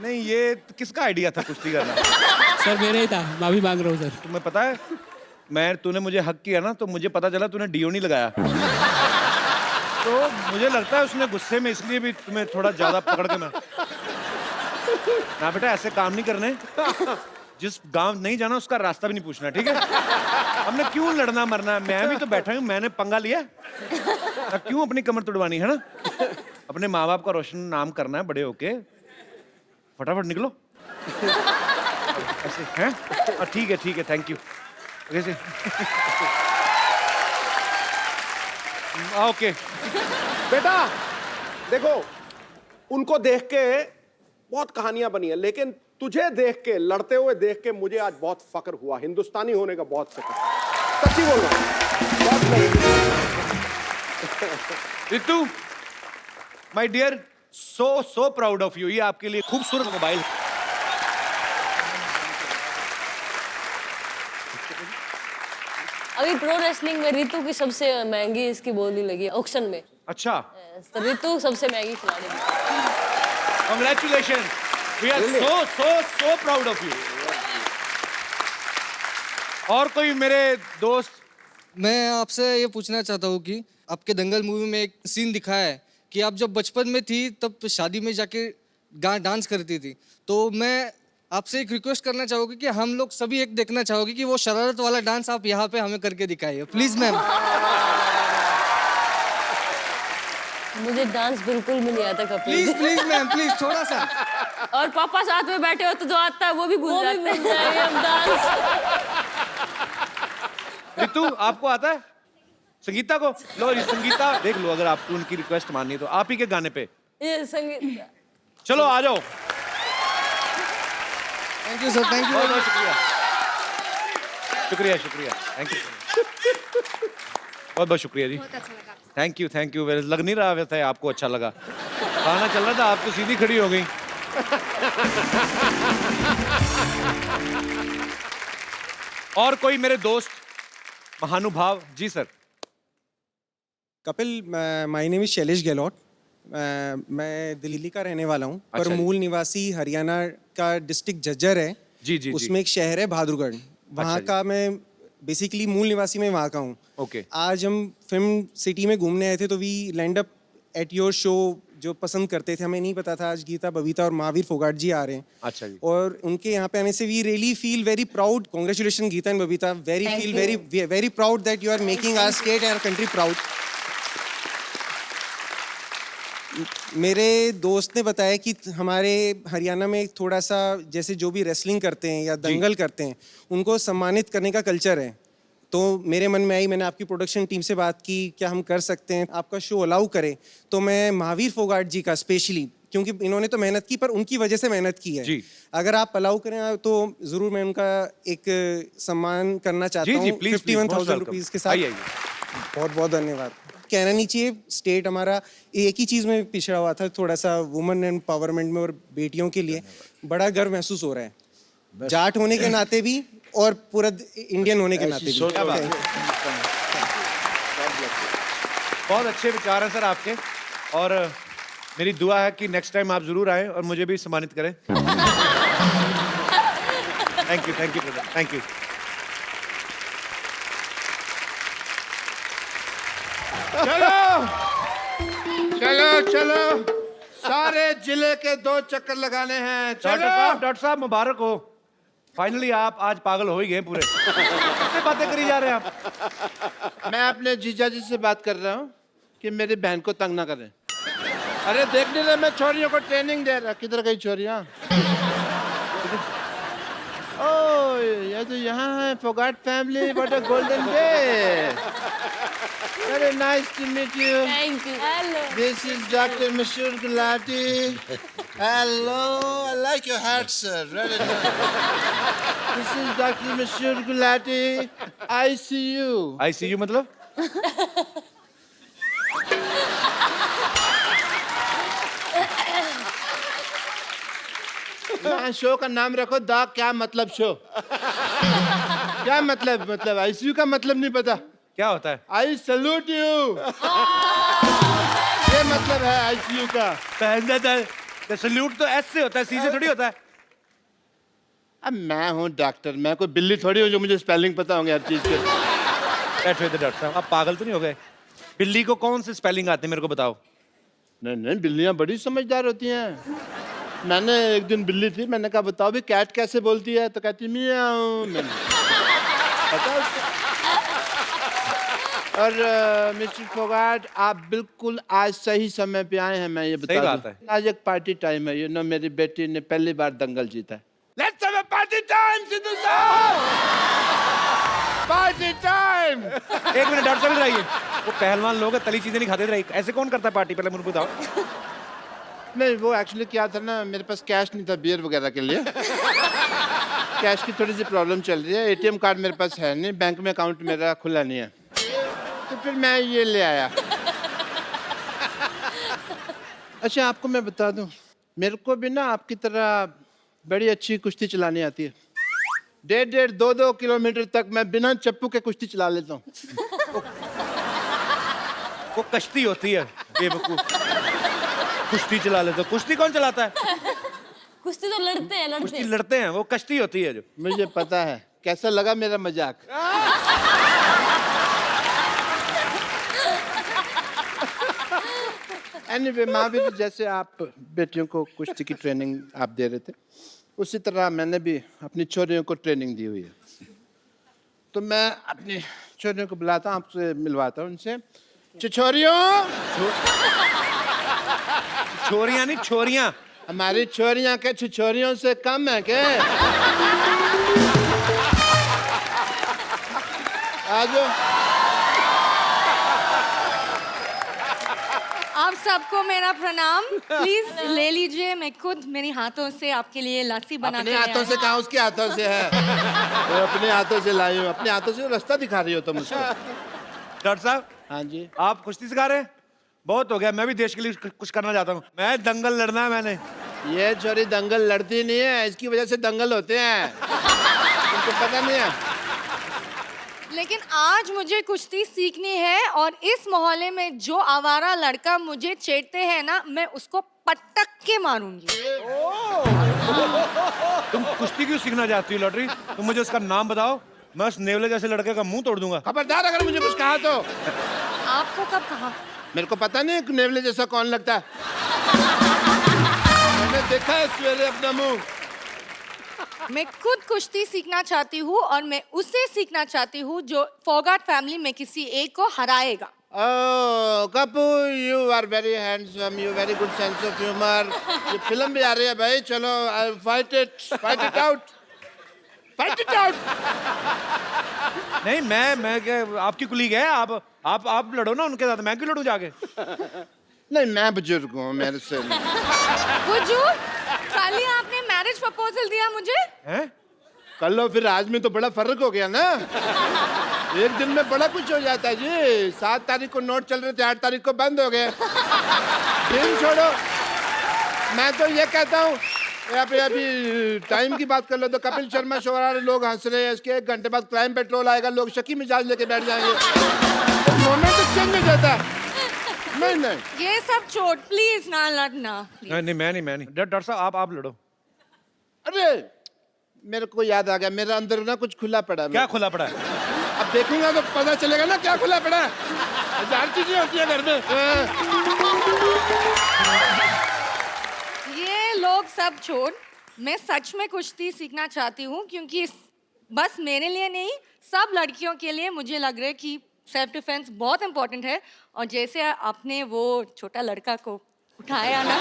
Speaker 1: नहीं, ये किसका आइडिया था कुश्ती करना?
Speaker 10: सर मेरा ही था, माफी मांग रहा हूँ सर।
Speaker 1: तुम्हें पता है, तूने मुझे हक किया ना, तो मुझे पता चला तूने डीओ नहीं लगाया। तो मुझे लगता है उसने गुस्से में इसलिए भी तुम्हें थोड़ा ज्यादा पकड़ के ना बेटा, ऐसे काम नहीं करने। जिस गांव नहीं जाना उसका रास्ता भी नहीं पूछना, ठीक है? हमने क्यों लड़ना मरना? मैं भी तो बैठा हूँ, मैंने पंगा लिया। क्यों अपनी कमर तुड़वानी है ना? अपने माँ बाप का रोशन नाम करना है बड़े होके। फटाफट निकलो। ऐसे हैं? ठीक है, थैंक यू। कैसे? ओके।
Speaker 5: बेटा देखो, उनको देख के बहुत कहानियां बनी है, लेकिन तुझे देख के, लड़ते हुए देख के मुझे आज बहुत फक्र हुआ। हिंदुस्तानी होने का बहुत फक्र, सच्ची बोल रहा हूं, बहुत
Speaker 1: Ritu, my dear, so proud of you. ये आपके लिए खूबसूरत मोबाइल।
Speaker 4: अभी प्रो रेसलिंग में रितु की सबसे महंगी इसकी बोली लगी ऑक्शन में।
Speaker 1: अच्छा,
Speaker 4: तो रितु सबसे महंगी खिलाड़ी थी।
Speaker 1: Congratulation, we are so proud of you. और कोई मेरे दोस्त?
Speaker 11: मैं आपसे ये पूछना चाहता हूँ कि आपके दंगल मूवी में एक सीन दिखाया है कि आप जब बचपन में थी तब शादी में जाके डांस करती थी। तो मैं आपसे एक रिक्वेस्ट करना चाहूँगी कि हम लोग सभी एक देखना चाहोगे कि वो शरारत वाला डांस आप यहाँ पे हमें करके दिखाइए प्लीज मैम।
Speaker 4: मुझे डांस बिल्कुल भी नहीं आता कपिल।
Speaker 11: प्लीज मैम, प्लीज थोड़ा सा।
Speaker 3: और पापा साथ में बैठे हो तो जो आता है वो भी भूल जाते हैं।
Speaker 4: हम डांस।
Speaker 1: रितु, आपको आता है? संगीता को लो, ये संगीता देख लो, अगर आपको उनकी रिक्वेस्ट माननी है तो आप ही के गाने पे।
Speaker 4: ये संगीत।
Speaker 1: चलो आ जाओ।
Speaker 11: Thank you sir, thank you.
Speaker 1: बहुत बहुत शुक्रिया, थैंक यू, बहुत बहुत शुक्रिया जी। Thank you. लग नहीं रहा वैसे आपको अच्छा लगा। गाना चल रहा था, आप तो सीधी खड़ी हो गई। और कोई मेरे दोस्त महानुभाव? जी sir.
Speaker 8: Kapil, my name is Shailesh Gehlot. मैं दिल्ली का रहने वाला हूँ, पर
Speaker 1: अच्छा जी।
Speaker 8: मूल निवासी हरियाणा का डिस्ट्रिक्ट झज्जर है।
Speaker 1: जी।
Speaker 8: उसमें एक शहर है बहादुरगढ़, वहाँ
Speaker 1: जी।
Speaker 8: का मैं बेसिकली मूल निवासी में वहाँ का हूँ।
Speaker 1: ओके।
Speaker 8: आज हम फिल्म सिटी में घूमने आए थे, तो we land up at your show, जो पसंद करते थे। हमें नहीं पता था आज गीता, बबीता और महावीर फोगाट जी आ रहे हैं।
Speaker 1: अच्छा जी।
Speaker 8: और उनके यहाँ पे आने से we really feel very proud. Congratulation Geeta and Babita, very proud that you are making our state and our country proud. मेरे दोस्त ने बताया कि हमारे हरियाणा में थोड़ा सा जैसे जो भी रेसलिंग करते हैं या दंगल करते हैं, उनको सम्मानित करने का कल्चर है। तो मेरे मन में आई, मैंने आपकी प्रोडक्शन टीम से बात की, क्या हम कर सकते हैं, आपका शो अलाउ करे। तो मैं महावीर फोगाट जी का स्पेशली, क्योंकि इन्होंने तो मेहनत की पर उनकी वजह से मेहनत की है जी। अगर आप अलाउ करें तो जरूर मैं उनका एक सम्मान करना चाहता हूँ 51,000 रुपीज के साथ। बहुत बहुत धन्यवाद। कहना नहीं चाहिए, स्टेट हमारा एक ही चीज़ में पिछड़ा हुआ था, थोड़ा सा वुमेन एम्पावरमेंट में, और बेटियों के लिए बड़ा गर्व महसूस हो रहा है, जाट होने के नाते भी और पूरा इंडियन होने के नाते भी।
Speaker 1: बहुत अच्छे विचार हैं सर आपके, और मेरी दुआ है कि नेक्स्ट टाइम आप जरूर आएं और मुझे भी सम्मानित करें। Thank you brother, thank you.
Speaker 5: चलो सारे जिले के 2 चक्कर लगाने हैं।
Speaker 1: डॉक्टर साहब मुबारक हो, फाइनली आप आज पागल हो ही गए पूरे। किससे बातें करी जा रहे हैं आप?
Speaker 12: मैं अपने जीजा जी से बात कर रहा हूँ कि मेरी बहन को तंग ना करें। अरे देख नहीं रहे, मैं छोरियों को ट्रेनिंग दे रहा। किधर गई छोरियाँ? ओह, ये तो यहाँ है Phogat family. What a golden day. Very nice to meet you.
Speaker 4: Thank you. Hello.
Speaker 12: This is Dr. Mashur Gulati.
Speaker 13: Hello, I like your hat, sir. Really nice.
Speaker 12: This is Dr. Mashur Gulati. ICU.
Speaker 1: ICU मतलब?
Speaker 12: Show का नाम रखो the क्या मतलब show. क्या मतलब ICU का मतलब नहीं पता?
Speaker 1: क्या होता है?
Speaker 12: आई सल्यूट यू, ये मतलब है आईसीयू का।
Speaker 1: सल्यूट तो एस से होता है, सी से थोड़ी होता है।
Speaker 12: अब मैं हूँ डॉक्टर, मैं कोई बिल्ली थोड़ी हूँ जो मुझे स्पेलिंग पता होंगे हर चीज के।
Speaker 1: बैठो इधर डॉक्टर साहब, आप पागल तो नहीं हो गए? बिल्ली को कौन से स्पेलिंग आते हैं मेरे को बताओ।
Speaker 12: नहीं, बिल्लियाँ बड़ी समझदार होती हैं। मैंने एक दिन बिल्ली थी, मैंने कहा बताओ भी कैट कैसे बोलती है, तो कहती मियाऊ। मैंने पता उसको। और मिस्टर फोगाट, आप बिल्कुल आज सही समय पे आए हैं, मैं ये बता
Speaker 1: सही
Speaker 12: दूं।
Speaker 1: बात है।
Speaker 12: आज एक पार्टी टाइम है, मेरी बेटी ने पहली बार दंगल जीता है। Let's have a party time Sidhu साहब, पार्टी टाइम।
Speaker 1: एक मिनट डॉक्टर साहब रहिए, वो पहलवान लोग हैं, तली चीजें नहीं खाते थे। ऐसे कौन करता है पार्टी, पहले मुझे बताओ।
Speaker 12: नहीं, वो एक्चुअली क्या था ना, मेरे पास कैश नहीं था बियर वगैरह के लिए। कैश की थोड़ी सी प्रॉब्लम चल रही है, एटीएम कार्ड मेरे पास है नहीं, बैंक में अकाउंट मेरा खुला नहीं है, तो फिर मैं ये ले आया। अच्छा, आपको मैं बता दूं, मेरे को भी ना आपकी तरह बड़ी अच्छी कुश्ती चलानी आती है। 1.5 2 किलोमीटर तक मैं बिना चप्पू के कुश्ती चला लेता हूँ।
Speaker 1: वो कश्ती होती है बेवकूफ, कुश्ती चला लेते। कुश्ती कौन चलाता है?
Speaker 4: कुश्ती तो लड़ते हैं,
Speaker 1: कुश्ती लड़ते हैं, वो कश्ती होती है जो।
Speaker 12: मुझे पता है। कैसा लगा मेरा मजाक? एनीवे, महावीर, जैसे आप बेटियों को कुश्ती की ट्रेनिंग आप दे रहे थे, उसी तरह मैंने भी अपनी छोरियों को ट्रेनिंग दी हुई है। तो मैं अपनी छोरियों को बुलाता हूँ, आपसे मिलवाता हूँ उनसे। छोरियों,
Speaker 1: छोरियां नहीं, छोरियां।
Speaker 12: हमारी छोरियां के छोरियों से कम है क्या? आजो।
Speaker 14: आप सबको मेरा प्रणाम। प्लीज ले लीजिए, मैं खुद मेरे हाथों से आपके लिए लस्सी बना
Speaker 12: अपने हाथों से कहा, उसके हाथों से है। तो अपने हाथों से लाई हूँ, अपने हाथों से रास्ता दिखा रही हो तुम मुझको।
Speaker 1: डॉक्टर साहब,
Speaker 12: हाँ जी,
Speaker 1: आप कुश्ती सिखा रहे हैं? बहुत हो गया, मैं भी देश के लिए कुछ करना चाहता हूँ। मैं दंगल लड़ना है मैंने।
Speaker 12: ये छोरी दंगल लड़ती नहीं है, इसकी वजह से दंगल होते हैं। तुमको पता नहीं है?
Speaker 14: लेकिन आज मुझे कुश्ती सीखनी है, और इस मोहल्ले में जो आवारा लड़का मुझे छेड़ते हैं ना, मैं उसको पटक के मारूंगी।
Speaker 1: तुम कुश्ती क्यों सीखना चाहती हो लॉटरी? तुम मुझे उसका नाम बताओ, मैं उस नेवले जैसे लड़के का मुंह तोड़ दूंगा।
Speaker 12: खबरदार अगर मुझे कुछ कहा तो।
Speaker 14: आपको कब कहा?
Speaker 12: मेरे को पता नहीं नेवले जैसा कौन लगता है। मैंने देखा है सवेरे अपना मुंह।
Speaker 14: मैं खुद कुश्ती सीखना चाहती हूँ, और मैं उससे सीखना चाहती हूँ जो फोगाट फैमिली में किसी एक को हराएगा।
Speaker 12: Oh, Kapoor, you are very handsome, you very good sense of humor. ये फिल्म भी आ रही है भाई, चलो fight it out.
Speaker 1: नहीं, मैं क्या, आपकी कुलीग है, आप लड़ो ना उनके साथ, मैं क्यों लड़ूं जाके?
Speaker 12: नहीं, मैं बुजुर्ग हूँ, मेरे से
Speaker 14: बुजुर्ग? कल ही आपने मैरिज प्रपोजल दिया मुझे।
Speaker 1: हैं?
Speaker 12: कल और फिर आज में तो बड़ा फर्क हो गया ना। एक दिन में बड़ा कुछ हो जाता है जी। 7 तारीख को नोट चल रहे थे, 8 तारीख को बंद हो गए। दिन छोड़ो, मैं तो ये कहता हूँ, अभी टाइम की बात कर लो तो कपिल शर्मा शो आ रहा है, लोग हंस रहे हैं, इसके 1 घंटे बाद क्राइम पेट्रोल आएगा, लोग शकी मिजाज लेके बैठ जाएंगे। मोमेंट चेंज हो जाता है। नहीं,
Speaker 14: ये सब छोड़, प्लीज ना लड़ना।
Speaker 1: नहीं, मैं नहीं। डॉक्टर साहब, आप लड़ो।
Speaker 12: अरे मेरे को याद आ गया, मेरे अंदर ना कुछ खुला पड़ा है।
Speaker 1: क्या खुला पड़ा है?
Speaker 12: अब देखूंगा तो पता चलेगा ना क्या खुला पड़ा है। 1000 चीजें होती है घर में।
Speaker 14: ये लोग सब छोड़, मैं सच में कुश्ती सीखना चाहती हूँ, क्योंकि बस मेरे लिए नहीं, सब लड़कियों के लिए मुझे लग रहा है कि सेल्फ डिफेंस बहुत इंपॉर्टेंट है। और जैसे आपने वो छोटा लड़का को उठाया ना,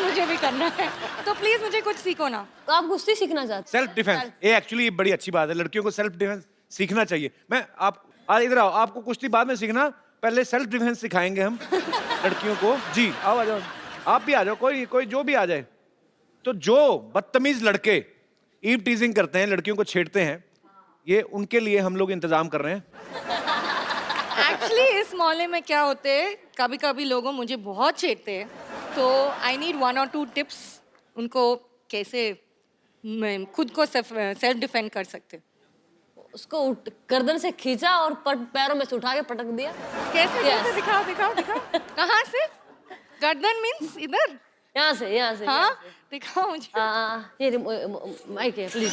Speaker 14: मुझे भी करना है, तो प्लीज मुझे कुछ सीखो ना।
Speaker 4: तो आप कुश्ती सीखना चाहते हैं?
Speaker 1: सेल्फ डिफेंस, ये एक्चुअली बड़ी अच्छी बात है, लड़कियों को सेल्फ डिफेंस सीखना चाहिए। आप इधर आओ, आपको कुश्ती बाद में सीखना, पहले सेल्फ डिफेंस सिखाएंगे हम लड़कियों को। जी आओ, आ जाओ, आप भी आ जाओ, कोई जो भी आ जाए। तो जो बदतमीज लड़के ईव टीजिंग करते हैं, लड़कियों को छेड़ते हैं, ये उनके लिए हम लोग इंतजाम कर रहे हैं।
Speaker 14: एक्चुअली इस मोहल्ले में क्या होते है, कभी कभी लोगों मुझे बहुत छेड़ते हैं, तो आई नीड 1 or 2 टिप्स उनको कैसे खुद को सेल्फ डिफेंड कर सकते।
Speaker 4: उसको गर्दन से खींचा और पैरों में से उठा के पटक दिया।
Speaker 14: कैसे
Speaker 4: Yes.
Speaker 14: कैसे दिखाओ दिखाओ दिखाओ कहाँ से? गर्दन मीन्स इधर?
Speaker 4: यहाँ से
Speaker 14: हाँ दिखाओ मुझे।
Speaker 4: ये माइक है प्लीज।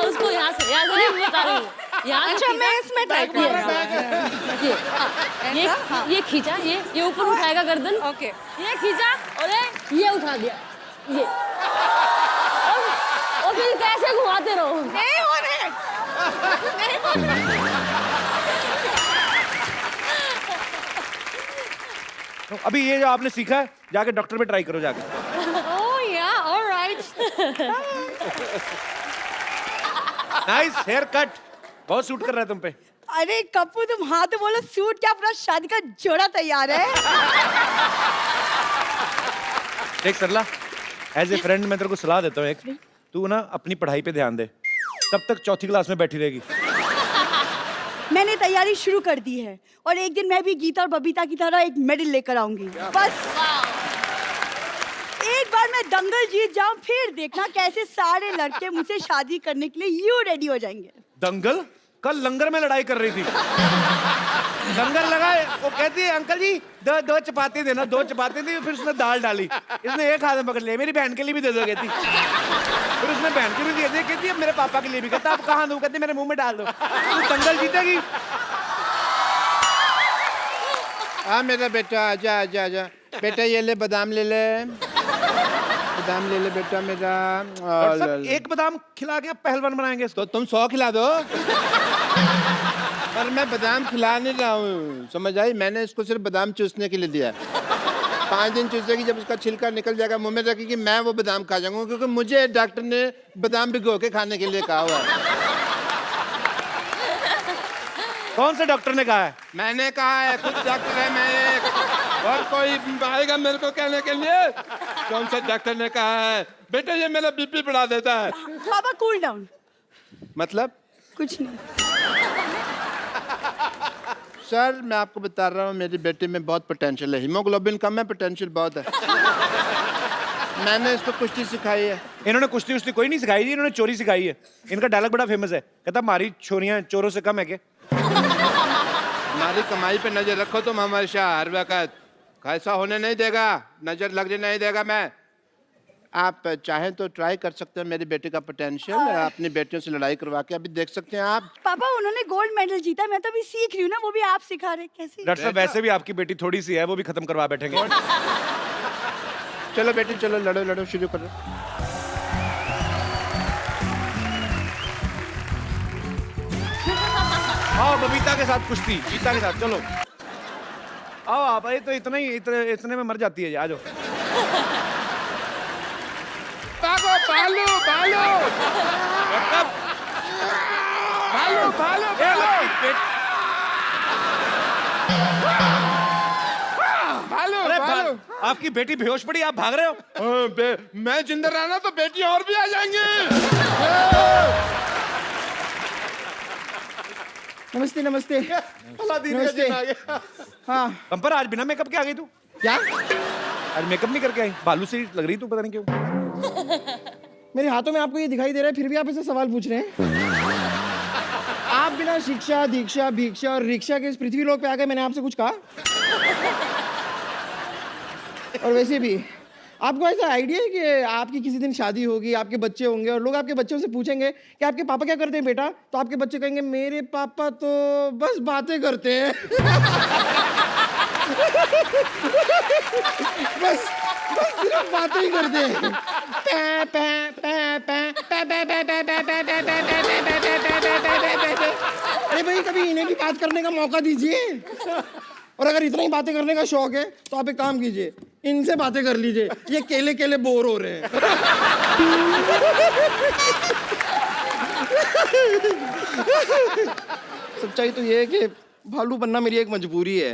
Speaker 4: उसको यहाँ से नहीं बता रही हूँ। यहाँ
Speaker 14: अच्छा मैं इसमें ट्राई
Speaker 4: ये खींचा, ये ऊपर उठाएगा गर्दन।
Speaker 14: ओके
Speaker 4: ये खींचा और ये उठा दिया, ये और फिर कैसे घुमाते रहो।
Speaker 14: नहीं हो रहे नहीं हो रहे।
Speaker 1: तो अभी ये जो आपने सीखा है जाके डॉक्टर में ट्राई करो जाके।
Speaker 14: ओह या ऑलराइट।
Speaker 1: नाइस हेयर कट, बहुत सूट कर रहा है तुम पे।
Speaker 15: अरे कप्पू तुम हाँ तो बोलो, सूट क्या पूरा शादी का जोड़ा तैयार है।
Speaker 1: देख सरला, एज ए फ्रेंड मैं तेरे को सलाह देता हूँ एक, तू ना अपनी पढ़ाई पे ध्यान दे, तब तक चौथी क्लास में बैठी रहेगी।
Speaker 15: मैंने तैयारी शुरू कर दी है और एक दिन मैं भी गीता और बबीता की तरह एक मेडल लेकर आऊंगी। बस एक बार मैं दंगल जीत जाऊं, फिर देखना कैसे सारे लड़के मुझसे शादी करने के लिए यूं रेडी हो जाएंगे।
Speaker 1: दंगल? कल लंगर में लड़ाई कर रही थी। लंगर लगाए, वो कहती है अंकल जी दो चपाती देना, 2 चपाती दी, फिर उसने दाल डाली, इसने एक हाथ में पकड़ लिया, मेरी बहन के लिए भी दे दो कहती, फिर उसने बहन के भी दे दी, कहती अब मेरे पापा के लिए भी, कहता अब कहाँ दूं, कहती मेरे मुंह में डाल दो। तू दंगल जीतेगी।
Speaker 12: हाँ मेरा बेटा आजा आजा आजा, बेटा ये ले बादाम ले ले, बादाम ले ले बेटा मेरा।
Speaker 1: और सब एक बादाम खिला के पहलवान बनाएंगे इसको।
Speaker 12: तो तुम 100 खिला दो। पर मैं बादाम खिला नहीं रहा हूँ, समझ आई? मैंने इसको सिर्फ बादाम चूसने के लिए दिया है। 5 दिन चूसेगी, जब उसका छिलका निकल जाएगा मुंह में रखेगी, मैं वो बादाम खा जाऊंगा, क्योंकि मुझे डॉक्टर ने बादाम भिगो के खाने के लिए कहा हुआ है।
Speaker 1: कौन से डॉक्टर ने कहा है?
Speaker 12: मैंने कहा है, खुद डॉक्टर है मैं एक, और कोई आएगा मेरे को कहने के लिए? कौन से डॉक्टर ने कहा है? बेटा ये मेरा बीपी बढ़ा देता है।
Speaker 15: बाबा कूल डाउन।
Speaker 12: मतलब?
Speaker 15: कुछ नहीं
Speaker 12: सर, मैं आपको बता रहा हूँ, मेरी बेटी में बहुत पोटेंशियल है, हीमोग्लोबिन कम है, पोटेंशियल बहुत है। मैंने इसको कुश्ती सिखाई है।
Speaker 1: इन्होंने कुश्ती उश्ती कोई नहीं सिखाई जी, इन्होंने चोरी सिखाई है। इनका डायलॉग बड़ा फेमस है, कहता हमारी छोरियां चोरों से कम है क्या?
Speaker 12: हमारी कमाई पे नजर रखो तुम हमारे शाह, हर वक्त ऐसा होने नहीं देगा, नजर लगने नहीं देगा मैं। आप चाहें तो ट्राई कर सकते हैं मेरी बेटी का पोटेंशियल, अपनी बेटियों से लड़ाई करवा के अभी देख सकते हैं आप।
Speaker 15: पापा उन्होंने गोल्ड मेडल जीता, मैं तो अभी सीख रही हूँ ना, वो भी आप सिखा रहे। कैसे?
Speaker 1: डॉक्टर साहब वैसे भी आपकी बेटी थोड़ी सी है, वो भी खत्म करवा बैठेंगे।
Speaker 12: चलो बेटी चलो, लड़ो लड़ो, शुरू करो।
Speaker 1: आओ बबीता के साथ कुश्ती, गीता के साथ, चलो आओ आप। ये तो इतने में मर जाती है, आ जाओ।
Speaker 12: भागो, भालू भालू भालू भालू भालू भालू।
Speaker 1: आपकी बेटी बेहोश पड़ी, आप भाग रहे हो?
Speaker 12: मैं जिंदा रहना तो बेटी और भी आ जाएंगी।
Speaker 16: नमस्ते नमस्ते नमस्ते। हाँ
Speaker 1: कंपर, आज बिना मेकअप के आ गई तू?
Speaker 16: क्या?
Speaker 1: आज मेकअप नहीं करके आई? भालू सी लग रही तू, पता नहीं क्यों।
Speaker 16: मेरे हाथों में आपको ये दिखाई दे रहा है, फिर भी आप ऐसे सवाल पूछ रहे हैं। आप बिना शिक्षा दीक्षा भिक्षा और रिक्शा के इस पृथ्वी लोक पे आ गए, मैंने आपसे कुछ कहा? और वैसे भी आपको ऐसा आइडिया है कि आपकी किसी दिन शादी होगी, आपके बच्चे होंगे और लोग आपके बच्चों से पूछेंगे कि आपके पापा क्या करते हैं बेटा, तो आपके बच्चे कहेंगे मेरे पापा तो बस बातें करते हैं। बस सिर्फ बातें ही करते हैं। अरे भाई कभी इन्हें भी बात करने का मौका दीजिए, और अगर इतना ही बातें करने का शौक है तो आप एक काम कीजिए, इनसे बातें कर लीजिए, ये केले केले बोर हो रहे हैं। सच्चाई तो ये है कि भालू बनना मेरी एक मजबूरी है।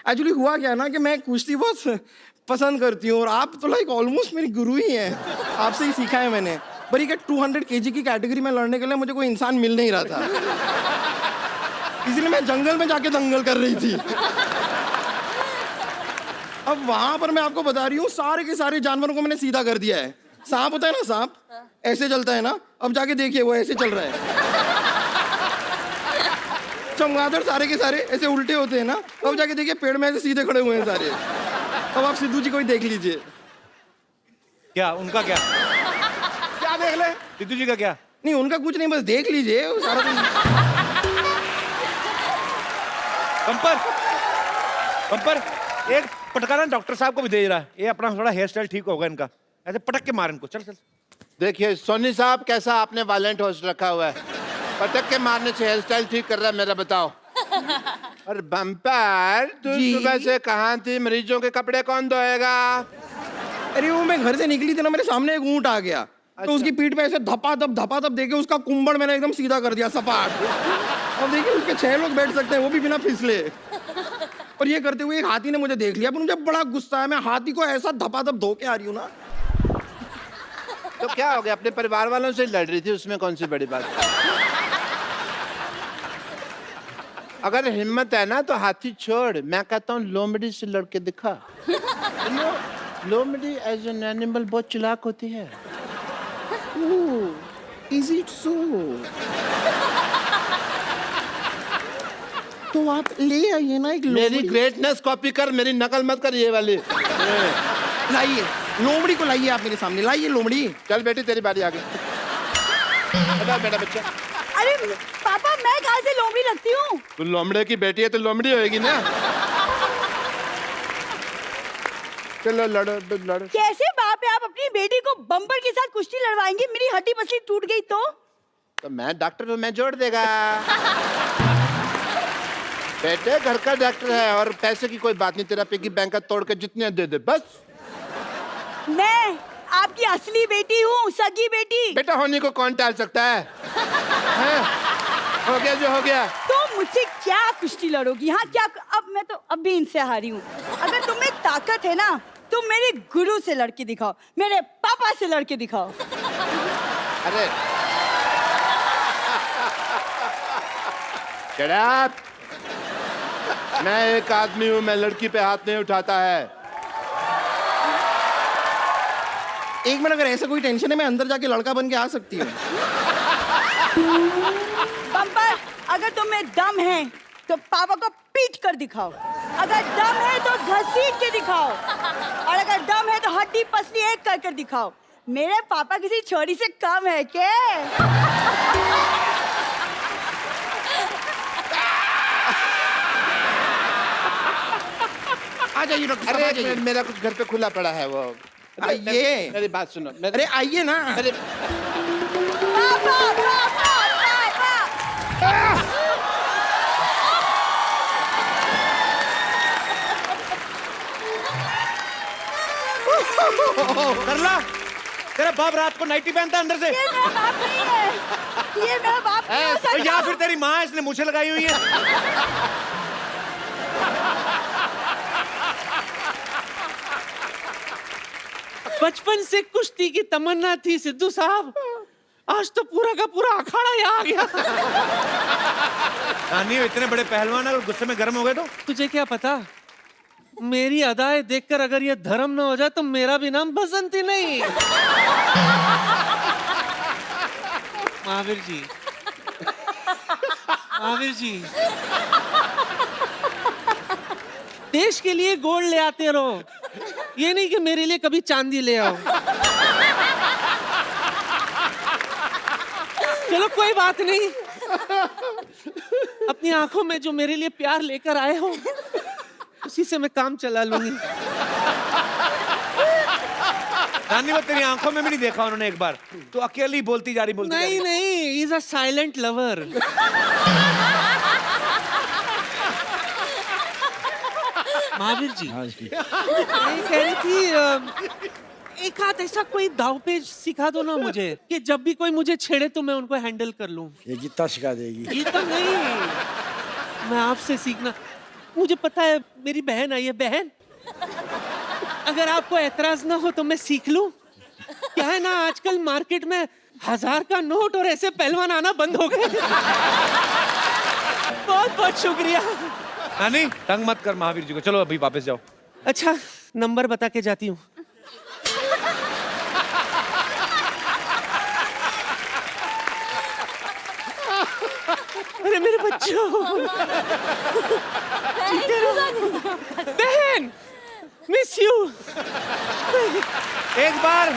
Speaker 16: एक्चुअली हुआ क्या ना कि मैं कुश्ती बहुत पसंद करती हूँ, और आप तो लाइक ऑलमोस्ट मेरी गुरु ही हैं, आपसे ही सीखा है मैंने। पर ये 200 kg की कैटेगरी में लड़ने के लिए मुझे कोई इंसान मिल नहीं रहा था, इसलिए मैं जंगल में जाके दंगल कर रही थी। अब वहां पर मैं आपको बता रही हूँ, सारे के सारे जानवरों को मैंने सीधा कर दिया है, सांप होता है ना, सांप ऐसे चलता है ना, अब जाके देखिए वो ऐसे चल रहा है। चमगादड़ सारे के सारे ऐसे उल्टे होते हैं ना, अब जाके देखिए पेड़ में ऐसे सीधे खड़े हुए हैं सारे। अब आप सिद्धू जी को ही देख लीजिए।
Speaker 1: क्या उनका क्या
Speaker 5: क्या देख ले?
Speaker 1: सिद्धू जी का क्या?
Speaker 16: नहीं उनका कुछ नहीं, बस देख लीजिए वो सारा दिन।
Speaker 1: पंपर एक पटकाना डॉक्टर साहब को भी दे रहा है, ये अपना थोड़ा हेयर स्टाइल ठीक होगा इनका, ऐसे पटक के मार इनको। चल चल।
Speaker 12: देखिए सोनी साहब कैसा आपने वायलेंट होस्ट रखा हुआ है, पटक के मारने से हेयर स्टाइल ठीक कर रहा है मेरा, बताओ। और बम्पर तू सुबह से कहाँ थी, मरीजों के कपड़े कौन धोएगा?
Speaker 16: अरे वो मैं घर से निकली थी ना, मेरे सामने एक ऊंट आ गया, तो उसकी पीठ पे ऐसे धपाधप देके उसका कुंबड़ मैंने एकदम सीधा कर दिया, सपाट। अब देखिए उसके 6 लोग बैठ सकते हैं, वो भी बिना फिसले। और ये करते हुए एक हाथी ने मुझे देख लिया, पर मुझे बड़ा गुस्सा है, मैं हाथी को ऐसा धपाधप धो के आ रही हूँ ना।
Speaker 12: तो क्या हो गया, अपने परिवार वालों से लड़ रही थी, उसमें कौन सी बड़ी बात? अगर हिम्मत है ना तो हाथी छोड़, मैं कहता हूँ लोमड़ी से लड़के दिखा। लोमड़ी एज एन एनिमल बहुत चालाक होती है।
Speaker 16: Is it so? तो आप ले आइए ना एक
Speaker 12: मेरी ग्रेटनेस कॉपी कर, मेरी नकल मत कर ये वाली।
Speaker 16: लाइए लोमड़ी को, लाइए आप मेरे सामने, लाइए लोमड़ी।
Speaker 12: चल बेटी तेरी बारी आ गई। बेटा बच्चा।
Speaker 15: अरे पापा मैं कहाँ से लोमड़ी लगती हूँ?
Speaker 12: तू लोमड़े की बेटी है तो लोमड़ी होएगी ना। चलो लड़ो।
Speaker 15: कैसे बाप है, आप अपनी बेटी को बम्पर के साथ कुश्ती लड़वाएंगे? मेरी हड्डी पसली टूट गई तो
Speaker 12: मैं डॉक्टर हूँ, मैं जोड़ देगा। बेटे घर का डॉक्टर है, और पैसे की कोई बात नहीं, तेरा पिगी बैंक का तोड़ के जितने दे दे बस।
Speaker 15: मैं आपकी असली बेटी हूँ, सगी बेटी।
Speaker 12: बेटा होने को कौन टाल सकता है? हो गया जो हो गया।
Speaker 15: तो मुझसे क्या कुश्ती लड़ोगी? हाँ क्या? अब भी इनसे हारी हूँ। अगर तुम्हें ताकत है ना, तुम मेरे गुरु से लड़के दिखाओ, मेरे पापा से लड़के दिखाओ।
Speaker 12: अरे Shut up! मैं एक आदमी हूँ, मैं लड़की पे हाथ नहीं उठाता है।
Speaker 16: एक मिनट, अगर ऐसा कोई टेंशन है मैं अंदर जाके लड़का बन के आ सकती हूँ।
Speaker 15: बम्पर, अगर तुम्हें दम है तो पापा को पीट कर दिखाओ, अगर दम है तो घसीट के दिखाओ, और अगर दम है तो हड्डी पसली एक कर कर दिखाओ। मेरे पापा किसी छोरी से कम है क्या?
Speaker 16: आ जाइए डॉक्टर साहब, आ जाइए।
Speaker 12: मेरा कुछ घर पे खुला पड़ा है, वो
Speaker 16: आइए।
Speaker 12: मेरी बात सुनो।
Speaker 16: अरे आइए ना।
Speaker 1: कर ला, तेरा बाप रात को नाइटी पहनता है अंदर से।
Speaker 15: ये मेरा बाप नहीं है, ये मेरा बाप नहीं हो सकता।
Speaker 1: या फिर तेरी माँ, इसने मुझे लगाई हुई है।
Speaker 7: बचपन से कुश्ती की तमन्ना थी सिद्धू साहब, आज तो पूरा का पूरा अखाड़ा ही आ गया।
Speaker 1: नानी इतने बड़े पहलवान अगर गुस्से में गर्म हो गए तो?
Speaker 7: तुझे क्या पता, मेरी अदाएं देखकर अगर ये धर्म न हो जाए तो मेरा भी नाम बसंती नहीं। महावीर जी, महावीर जी, देश के लिए गोल्ड ले आते रहो, ये नहीं कि मेरे लिए कभी चांदी ले आओ। चलो कोई बात नहीं, अपनी आंखों में जो मेरे लिए प्यार लेकर आए हो उसी से मैं काम चला लूंगी।
Speaker 1: नानी वो तेरी आंखों में भी नहीं देखा उन्होंने एक बार, तो अकेली बोलती जा रही
Speaker 7: नहीं, he is a silent lover. Mahavir ji, मैं कह रही थी एक हाथ ऐसा कोई दाव पेच सिखा दो ना मुझे, कि जब भी कोई मुझे छेड़े तो मैं उनको हैंडल कर लूं।
Speaker 2: ये गीता सिखा देगी।
Speaker 7: ये तो नहीं, मैं आपसे सीखना, मुझे पता है मेरी बहन आई है। बहन, अगर आपको एतराज ना हो तो मैं सीख लूं? क्या है ना, आजकल मार्केट में 1000 का नोट और ऐसे पहलवान आना बंद हो गए। बहुत बहुत शुक्रिया।
Speaker 1: नानी तंग मत कर महावीर जी को, चलो अभी वापस जाओ।
Speaker 7: अच्छा नंबर बता के जाती हूँ। बहन मिस यू।
Speaker 1: एक बार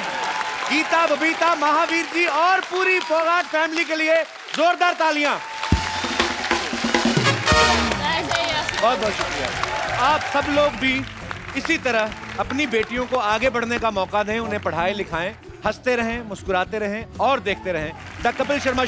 Speaker 1: गीता, बबीता, महावीर जी और पूरी फोगाट फैमिली के लिए जोरदार तालियां। बहुत बहुत शुक्रिया। आप सब लोग भी इसी तरह अपनी बेटियों को आगे बढ़ने का मौका दें, उन्हें पढ़ाएं लिखाएं, हंसते रहें, मुस्कुराते रहें और देखते रहें द कपिल शर्मा